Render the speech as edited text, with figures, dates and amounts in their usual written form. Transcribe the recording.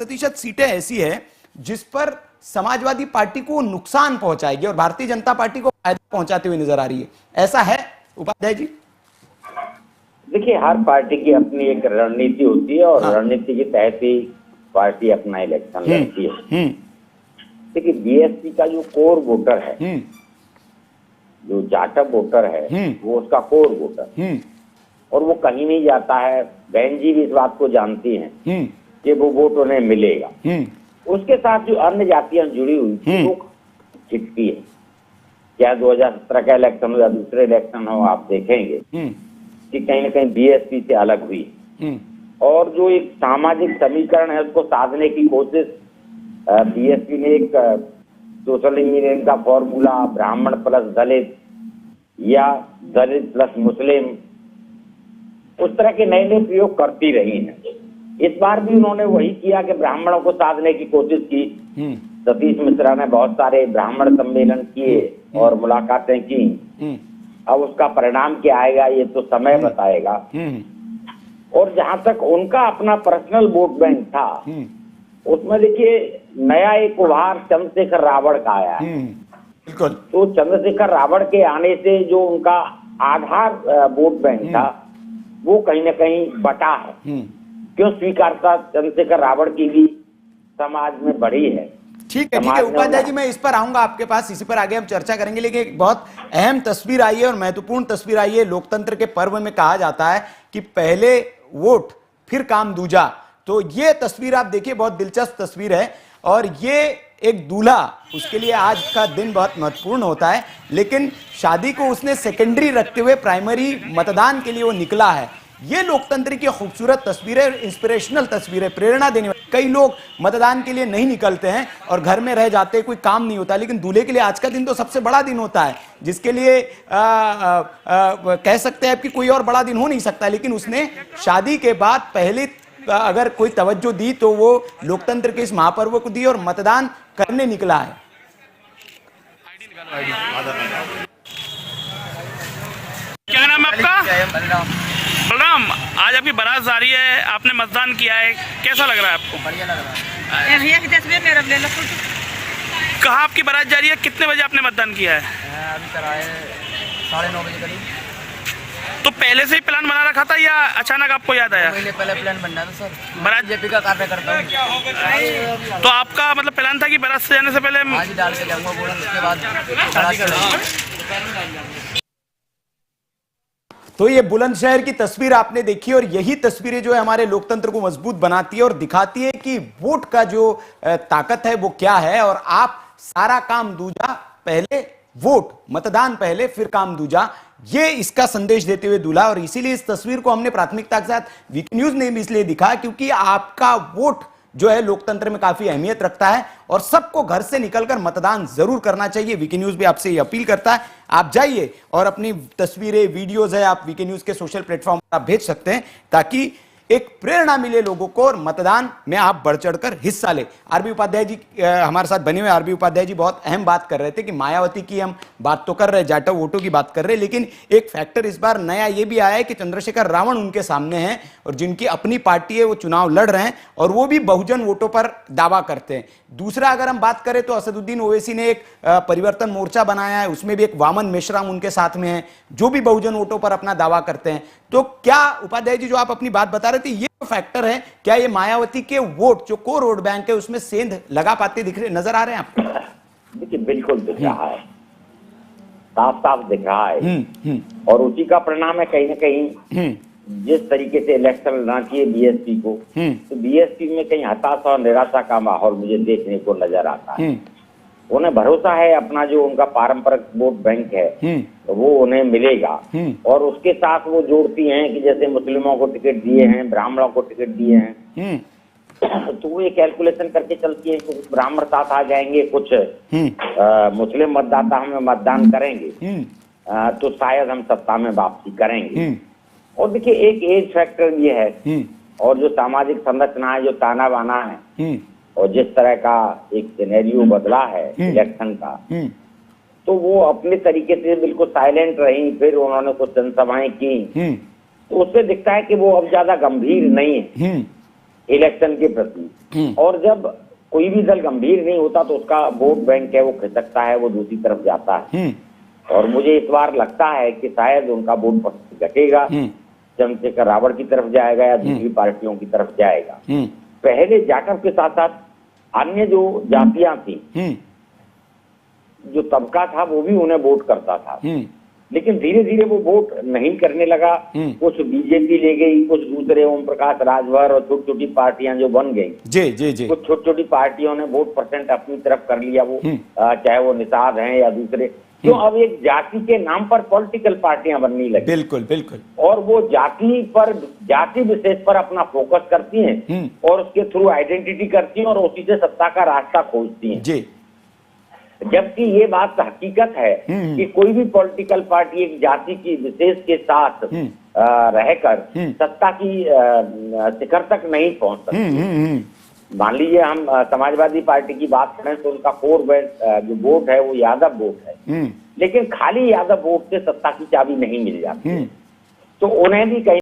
प्रतिशत सीटें ऐसी है जिस पर समाजवादी पार्टी को नुकसान पहुंचाएगी और भारतीय जनता पार्टी को फायदा पहुंचाते हुए नजर आ रही है। ऐसा है उपाध्याय जी? देखिए, हर पार्टी की अपनी एक रणनीति होती है और रणनीति के तहत ही पार्टी अपना इलेक्शन लड़ती है। देखिए, बीएसपी का जो कोर वोटर है, जो जाटव वोटर है, वो उसका कोर वोटर, और वो कहीं नहीं जाता है। बहन जी भी इस बात को जानती हैं कि वो वोट उन्हें मिलेगा। उसके साथ जो अन्य जातियां जुड़ी हुई थी वो छिटकी है। क्या 2017 का इलेक्शन हो या दूसरे इलेक्शन हो, आप देखेंगे कि कहीं ना कहीं बीएसपी से अलग हुई और जो एक सामाजिक समीकरण है उसको साधने की कोशिश बीएसपी ने एक सोशल इंजीनियरिंग का फॉर्मूला ब्राह्मण प्लस दलित या दलित प्लस मुस्लिम, उस तरह के नए नए प्रयोग करती रही हैं। इस बार भी उन्होंने वही किया कि ब्राह्मणों को साधने की कोशिश की। सतीश मिश्रा ने बहुत सारे ब्राह्मण सम्मेलन किए और मुलाकातें की। अब उसका परिणाम क्या आएगा ये तो समय बताएगा। और जहां तक उनका अपना पर्सनल वोट बैंक था, उसमें देखिए नया एक उभार चंद्रशेखर रावण का आया है। बिल्कुल। तो चंद्रशेखर रावण के आने से जो उनका आधार वोट बैंक था वो कहीं ना कहीं बटा है। क्यों स्वीकारता चंद्रशेखर रावण की भी समाज में बढ़ी है। ठीक है उपाध्याय जी, मैं इस पर आऊंगा आपके पास, इसी पर आगे हम चर्चा करेंगे। लेकिन एक बहुत अहम तस्वीर आई है और महत्वपूर्ण तस्वीर आई है। लोकतंत्र के पर्व में कहा जाता है कि पहले वोट फिर काम दूजा। तो ये तस्वीर आप देखिए, बहुत दिलचस्प तस्वीर है। और ये एक दूल्हा, उसके लिए आज का दिन बहुत महत्वपूर्ण होता है, लेकिन शादी को उसने सेकेंडरी रखते हुए प्राइमरी मतदान के लिए वो निकला है। ये लोकतंत्र की खूबसूरत तस्वीर है, इंस्पिरेशनल तस्वीर है, प्रेरणा देने वाली। कई लोग मतदान के लिए नहीं निकलते हैं और घर में रह जाते हैं, कोई काम नहीं होता, लेकिन दूल्हे के लिए आज का दिन तो सबसे बड़ा दिन होता है, जिसके लिए कह सकते हैं कि कोई और बड़ा दिन हो नहीं सकता। लेकिन उसने शादी के बाद पहले अगर कोई तवज्जो दी तो वो लोकतंत्र के इस महापर्व को दी और मतदान करने निकला है। क्या नाम है आपका? बलराम, आज आपकी बारात जा रही है, आपने मतदान किया है, कैसा लग रहा है आपको? बढ़िया लग रहा है। भैया की तस्वीर मेरा ले लो। कहाँ आपकी बारात जा रही है? कितने बजे आपने मतदान किया है? अभी कराए 9:30 बजे करीब। तो पहले से ही प्लान बना रखा था या अचानक आपको याद आया? महीने पहले प्लान बनना था सर। बारात बीजेपी का कार्य करता हूँ। तो आपका मतलब प्लान था कि बारात से जाने से पहले आज डाल के जाऊंगा बोला, उसके बाद। तो ये बुलंदशहर की तस्वीर आपने देखी और यही तस्वीरें जो है हमारे लोकतंत्र को मजबूत बनाती है और दिखाती है कि वोट का जो ताकत है वो क्या है। और आप सारा काम दूजा, पहले वोट, मतदान पहले फिर काम दूजा, ये इसका संदेश देते हुए दूल्हा। और इसीलिए इस तस्वीर को हमने प्राथमिकता के साथ वीके न्यूज ने भी इसलिए दिखा क्योंकि आपका वोट जो है लोकतंत्र में काफी अहमियत रखता है और सबको घर से निकलकर मतदान जरूर करना चाहिए। वीके न्यूज भी आपसे ये अपील करता है, आप जाइए और अपनी तस्वीरें, वीडियोज है, आप वीके न्यूज के सोशल प्लेटफॉर्म पर आप भेज सकते हैं ताकि एक प्रेरणा मिले लोगों को और मतदान में आप बढ़ चढ़कर हिस्सा ले। आरबी उपाध्याय जी हमारे साथ बने हुए। आरबी उपाध्याय जी बहुत अहम बात कर रहे थे कि मायावती की हम बात तो कर रहे हैं, जाटव वोटों की बात कर रहे हैं, लेकिन एक फैक्टर इस बार नया ये भी आया है कि चंद्रशेखर रावण उनके सामने हैं और जिनकी अपनी पार्टी है वो चुनाव लड़ रहे हैं और वो भी बहुजन वोटों पर दावा करते हैं। दूसरा अगर हम बात करें तो असदुद्दीन ओवैसी ने एक परिवर्तन मोर्चा बनाया है, उसमें भी एक वामन मेश्राम उनके साथ में है जो भी बहुजन वोटों पर अपना दावा करते हैं। तो क्या उपाध्याय जी जो आप अपनी बात बता रहे थे, ये फैक्टर है क्या, ये मायावती के वोट जो कोर वोट बैंक है उसमें सेंध लगा पाते दिख रहे, नजर आ रहे हैं आपको? देखिए, बिल्कुल दिख रहा है, साफ साफ दिख रहा है। और उसी का परिणाम है कहीं ना कहीं जिस तरीके से इलेक्शन लड़ना चाहिए बीएसपी को, तो बीएसपी में कहीं हताशा और निराशा का माहौल मुझे देखने को नजर आता है। उन्हें भरोसा है अपना जो उनका पारंपरिक वोट बैंक है तो वो उन्हें मिलेगा। और उसके साथ वो जोड़ती हैं कि जैसे मुस्लिमों को टिकट दिए हैं, ब्राह्मणों को टिकट दिए हैं, तो वो ये कैलकुलेशन करके चलती है कि कुछ ब्राह्मण साथ आ जाएंगे, कुछ मुस्लिम मतदाता हमें मतदान करेंगे, तो शायद हम सत्ता में वापसी करेंगे। और देखिए, एक एज फैक्टर ये है और जो सामाजिक संरचना है, जो ताना बाना है और जिस तरह का एक सिनेरियो बदला है इलेक्शन का, तो वो अपने तरीके से बिल्कुल साइलेंट रही। फिर उन्होंने कुछ जनसभाएं की तो उससे दिखता है कि वो अब ज्यादा गंभीर नहीं है। इलेक्शन के प्रति। और जब कोई भी दल गंभीर नहीं होता तो उसका वोट बैंक है वो खिसकता है, वो दूसरी तरफ जाता है। और मुझे इस बार लगता है कि शायद उनका वोट घटेगा, चंद्रशेखर रावण की तरफ जाएगा या दूसरी पार्टियों की तरफ जाएगा। पहले जाटव के साथ साथ अन्य जो जातियां थी, जो तबका था, वो भी उन्हें वोट करता था। लेकिन धीरे धीरे वो वोट नहीं करने लगा। कुछ बीजेपी ले गई, कुछ दूसरे ओम प्रकाश राजभर और छोटी छोटी पार्टियां जो बन गई, जी जी जी, कुछ छोटी छोटी पार्टियों ने वोट परसेंट अपनी तरफ कर लिया। वो चाहे वो निषाद हैं या दूसरे, तो अब एक जाति के नाम पर पॉलिटिकल पार्टियां बनने लगी। बिल्कुल बिल्कुल। और वो जाति विशेष पर अपना फोकस करती हैं और उसके थ्रू आइडेंटिटी करती हैं और उसी से सत्ता का रास्ता खोजती हैं जी। जबकि ये बात हकीकत है कि कोई भी पॉलिटिकल पार्टी एक जाति की विशेष के साथ रहकर सत्ता की शिखर तक नहीं पहुंच सकती। मान लीजिए हम समाजवादी पार्टी की बात करें तो उनका कोर जो वोट है वो यादव वोट है, लेकिन खाली यादव वोट से सत्ता की चाबी नहीं मिल जाती, तो उन्हें भी कहीं